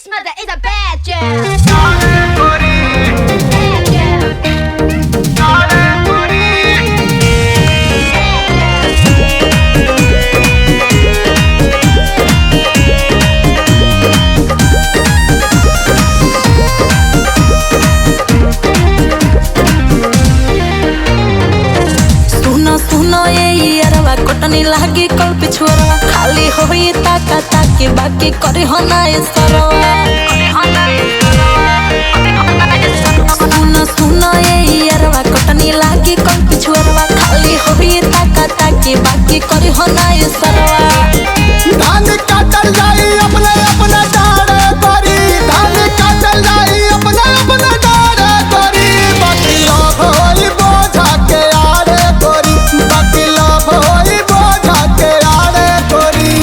This mother is a bad girl. Bad girl. कोटनी लागी कल पिछुआ खाली होई ताका ताके बाकी करे हो ना ये सरवा सुना सुना ये यारवा कोटनी लागी कल पिछुआ खाली होई ताका ताके बाकी करे हो ना ये सरवा धान काटल जाई अपने अपने डारे करी धान काटल जाई अपने अपने डारे करी बाकी लोभ होई बोझा के आरे करी बाकी लोभ होई बोझा के आरे करी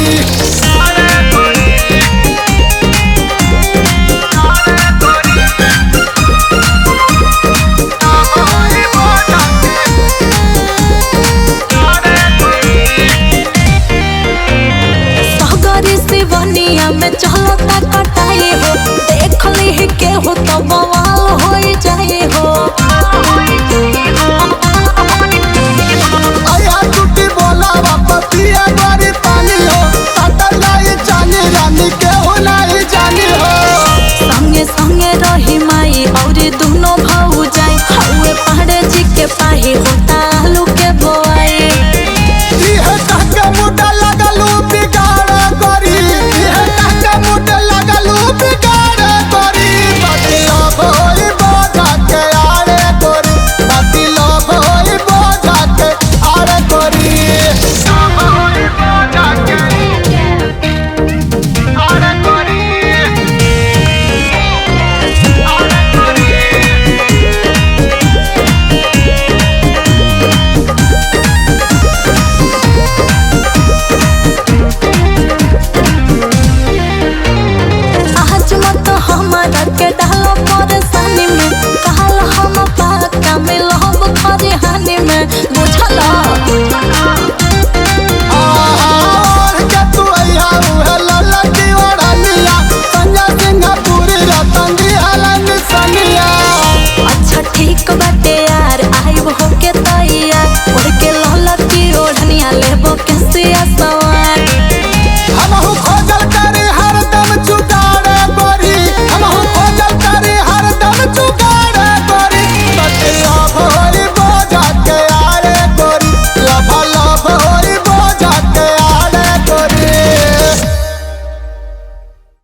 बनिया में चलता कटाई हो देख ली के हो तो बवाल हो जाए हो आया टूटी बोला वापतिया बारी पानी हो काटल जाई जानी रानी के हो नहीं जानी हो संगे संगे रही माई और दोनों भाऊ जाए हवे पहाड़े